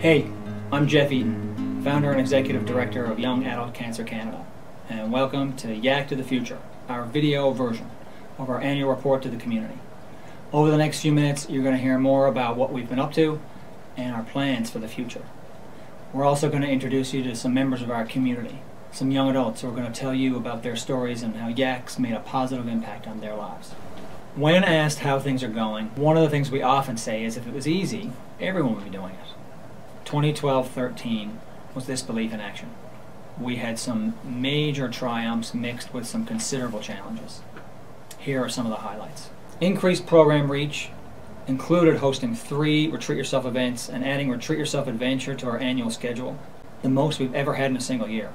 Hey, I'm Geoff Eaton, founder and executive director of Young Adult Cancer Canada, and welcome to YACC to the Future, our video version of our annual report to the community. Over the next few minutes, you're going to hear more about what we've been up to and our plans for the future. We're also going to introduce you to some members of our community, some young adults who are going to tell you about their stories and how YACC's made a positive impact on their lives. When asked how things are going, one of the things we often say is if it was easy, everyone would be doing it. 2012-13 was this belief in action. We had some major triumphs mixed with some considerable challenges. Here are some of the highlights. Increased program reach included hosting 3 Retreat Yourself events and adding Retreat Yourself Adventure to our annual schedule, the most we've ever had in a single year.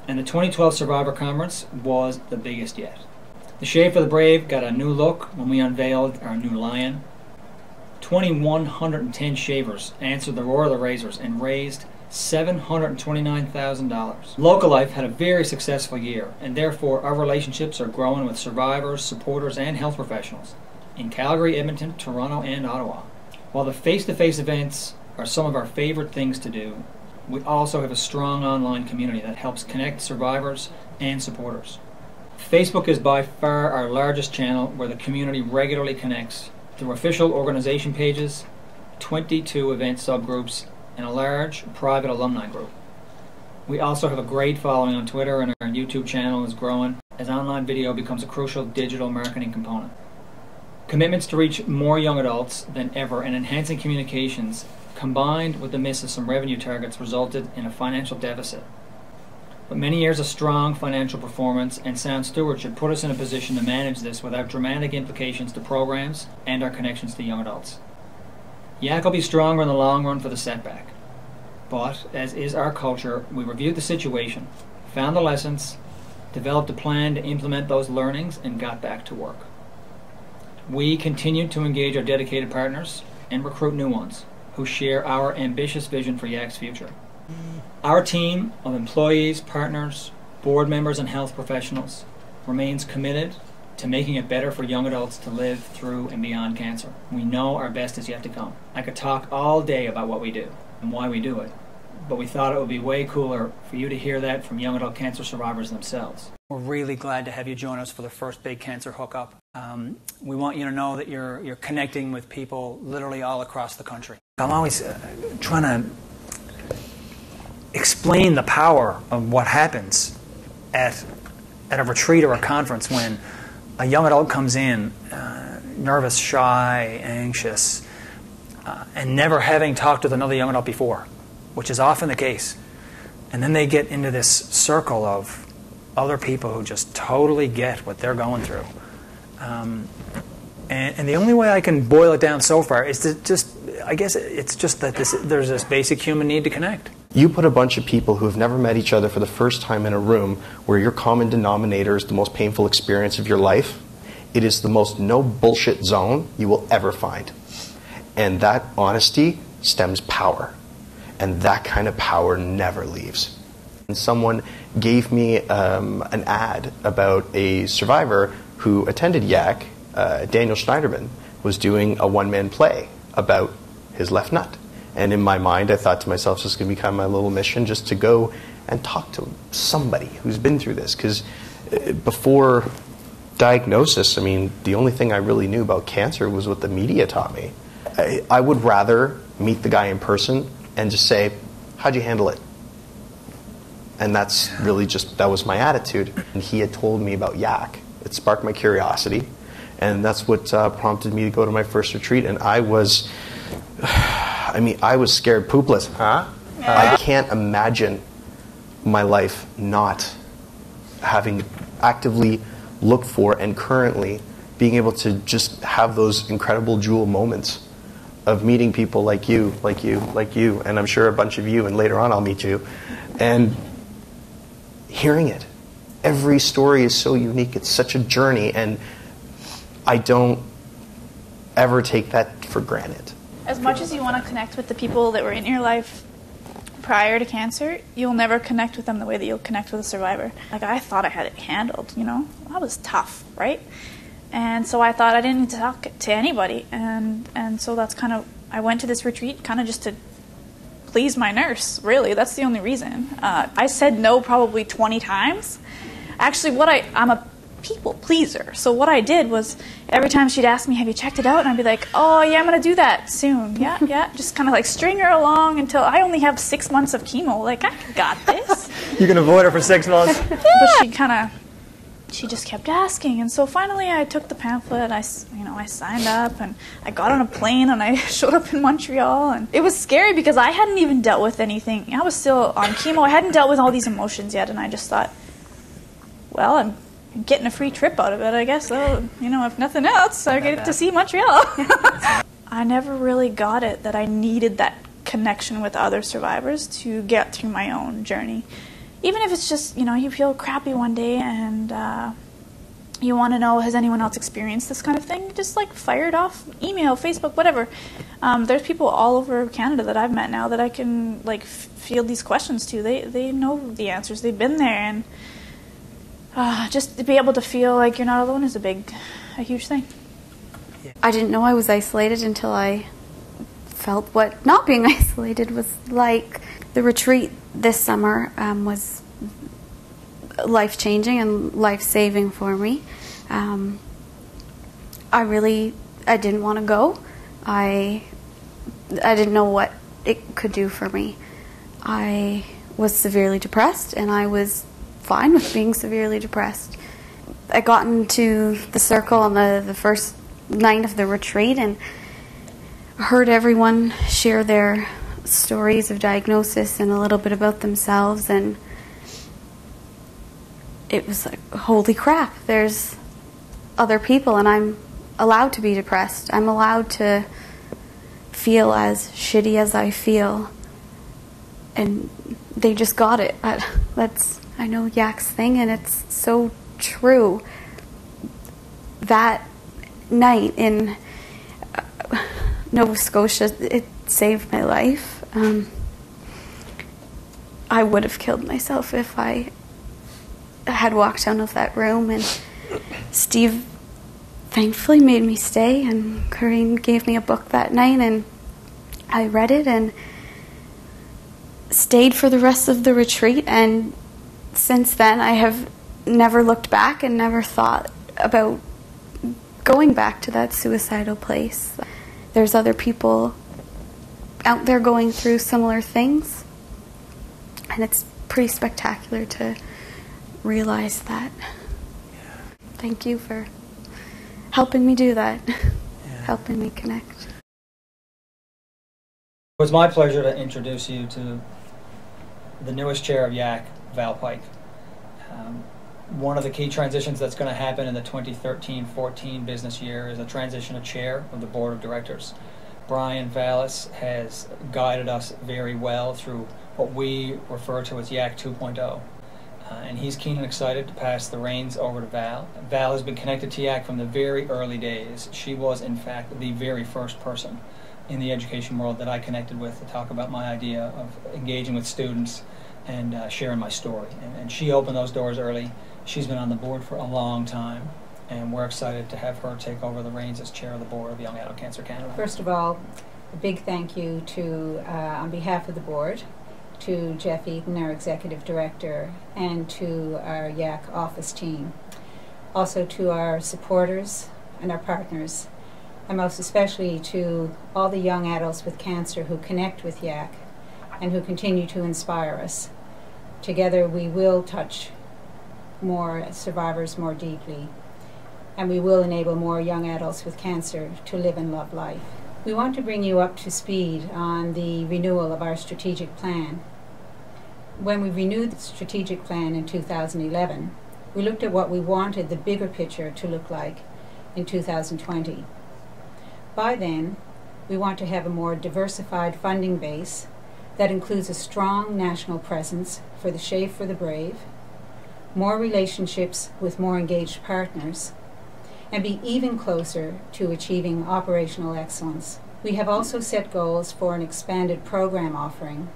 And the 2012 Survivor Conference was the biggest yet. The Shave for the Brave got a new look when we unveiled our new lion. 2,110 shavers answered the Roar of the Razors and raised $729,000. Local Life had a very successful year, and therefore our relationships are growing with survivors, supporters, and health professionals in Calgary, Edmonton, Toronto, and Ottawa. While the face-to-face events are some of our favorite things to do, we also have a strong online community that helps connect survivors and supporters. Facebook is by far our largest channel where the community regularly connects through official organization pages, 22 event subgroups, and a large private alumni group. We also have a great following on Twitter, and our YouTube channel is growing as online video becomes a crucial digital marketing component. Commitments to reach more young adults than ever and enhancing communications, combined with the miss of some revenue targets, resulted in a financial deficit. But many years of strong financial performance and sound stewardship put us in a position to manage this without dramatic implications to programs and our connections to young adults. YACC will be stronger in the long run for the setback. But, as is our culture, we reviewed the situation, found the lessons, developed a plan to implement those learnings, and got back to work. We continued to engage our dedicated partners and recruit new ones who share our ambitious vision for YACC's future. Our team of employees, partners, board members, and health professionals remains committed to making it better for young adults to live through and beyond cancer. We know our best is yet to come. I could talk all day about what we do and why we do it, but we thought it would be way cooler for you to hear that from young adult cancer survivors themselves. We're really glad to have you join us for the first big cancer hookup. We want you to know that you're connecting with people literally all across the country. I'm always trying to explain the power of what happens at a retreat or a conference when a young adult comes in nervous, shy, anxious, and never having talked with another young adult before, which is often the case. And then they get into this circle of other people who just totally get what they're going through. And the only way I can boil it down so far is to just, I guess it's just that there's this basic human need to connect. You put a bunch of people who have never met each other for the first time in a room where your common denominator is the most painful experience of your life. It is the most no bullshit zone you will ever find. And that honesty stems power. And that kind of power never leaves. And someone gave me an ad about a survivor who attended YACC. Daniel Schneiderman was doing a one-man play about his left nut. And in my mind, I thought to myself, this is going to become my little mission, just to go and talk to somebody who's been through this. Because before diagnosis, I mean, the only thing I really knew about cancer was what the media taught me. I would rather meet the guy in person and just say, how'd you handle it? And that's really just, that was my attitude. And he had told me about YACC. It sparked my curiosity. And that's what prompted me to go to my first retreat. And I was scared poopless, huh? Yeah. I can't imagine my life not having actively looked for and currently being able to just have those incredible jewel moments of meeting people like you, and I'm sure a bunch of you, and later on I'll meet you, and hearing it. Every story is so unique. It's such a journey, and I don't ever take that for granted. As much as you want to connect with the people that were in your life prior to cancer, you'll never connect with them the way that you'll connect with a survivor. Like, I thought I had it handled, you know? That was tough, right? And so I thought I didn't need to talk to anybody. And so that's kind of, I went to this retreat kind of just to please my nurse, really. That's the only reason. I said no probably 20 times. Actually, I'm a people pleaser. So what I did was every time she'd ask me, have you checked it out? And I'd be like, oh yeah, I'm going to do that soon. Yeah, yeah. Just kind of like string her along until I only have 6 months of chemo. Like, I got this. You can avoid her for 6 months. But she just kept asking. And so finally I took the pamphlet, I signed up, and I got on a plane and I showed up in Montreal. And it was scary because I hadn't even dealt with anything. I was still on chemo. I hadn't dealt with all these emotions yet. And I just thought, well, I'm getting a free trip out of it, I guess. So, if nothing else, I get to see Montreal. I never really got it that I needed that connection with other survivors to get through my own journey. Even if it's just, you feel crappy one day and you want to know, has anyone else experienced this kind of thing? Just like fire it off, email, Facebook, whatever. There's people all over Canada that I've met now that I can field these questions to. They know the answers. They've been there, and just to be able to feel like you're not alone is a huge thing. I didn't know I was isolated until I felt what not being isolated was like. The retreat this summer was life-changing and life-saving for me. I didn't want to go. I didn't know what it could do for me. I was severely depressed, and I was fine with being severely depressed. I got into the circle on the first night of the retreat and heard everyone share their stories of diagnosis and a little bit about themselves, and it was like, holy crap, there's other people and I'm allowed to be depressed. I'm allowed to feel as shitty as I feel. And they just got it. I know YACC's thing, and it's so true. That night in Nova Scotia, it saved my life. I would have killed myself if I had walked out of that room, and Steve thankfully made me stay, and Corinne gave me a book that night, and I read it and stayed for the rest of the retreat. And since then I have never looked back and never thought about going back to that suicidal place. There's other people out there going through similar things, and it's pretty spectacular to realize that. Yeah. Thank you for helping me do that, helping me connect. It was my pleasure to introduce you to the newest chair of YACC, Val Pike. One of the key transitions that's going to happen in the 2013-14 business year is a transition of chair of the board of directors. Brian Vallis has guided us very well through what we refer to as YACC 2.0. And he's keen and excited to pass the reins over to Val. Val has been connected to YACC from the very early days. She was, in fact, the very first person in the education world that I connected with to talk about my idea of engaging with students and sharing my story. And she opened those doors early. She's been on the board for a long time, and we're excited to have her take over the reins as chair of the board of Young Adult Cancer Canada. First of all, a big thank you to, on behalf of the board, to Geoff Eaton, our executive director, and to our YACC office team. Also to our supporters and our partners, and most especially to all the young adults with cancer who connect with YACC and who continue to inspire us. Together we will touch more survivors more deeply, and we will enable more young adults with cancer to live and love life. We want to bring you up to speed on the renewal of our strategic plan. When we renewed the strategic plan in 2011, we looked at what we wanted the bigger picture to look like in 2020. By then, we want to have a more diversified funding base that includes a strong national presence for the Shave for the Brave, more relationships with more engaged partners, and be even closer to achieving operational excellence. We have also set goals for an expanded program offering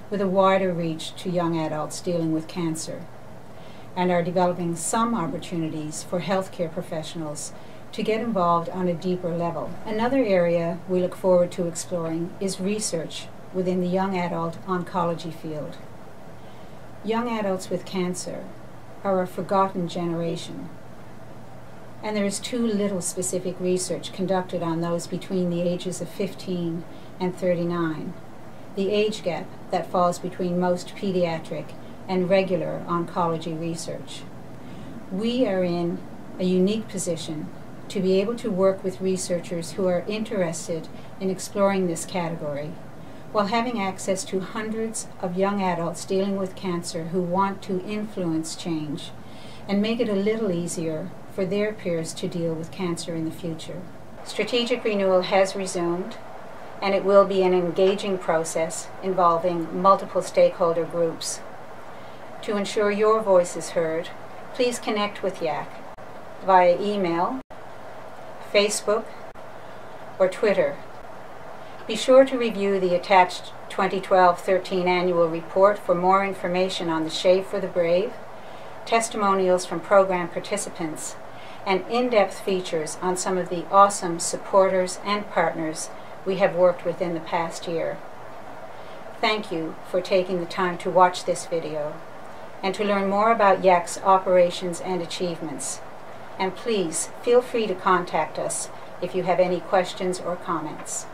with a wider reach to young adults dealing with cancer, and are developing some opportunities for healthcare professionals to get involved on a deeper level. Another area we look forward to exploring is research within the young adult oncology field. Young adults with cancer are a forgotten generation, and there is too little specific research conducted on those between the ages of 15 and 39, the age gap that falls between most pediatric and regular oncology research. We are in a unique position to be able to work with researchers who are interested in exploring this category, while having access to hundreds of young adults dealing with cancer who want to influence change and make it a little easier for their peers to deal with cancer in the future. Strategic renewal has resumed, and it will be an engaging process involving multiple stakeholder groups. To ensure your voice is heard, please connect with YACC via email, Facebook, or Twitter. Be sure to review the attached 2012-13 annual report for more information on the Shave for the Brave, testimonials from program participants, and in-depth features on some of the awesome supporters and partners we have worked with in the past year. Thank you for taking the time to watch this video and to learn more about YACC's operations and achievements. And please feel free to contact us if you have any questions or comments.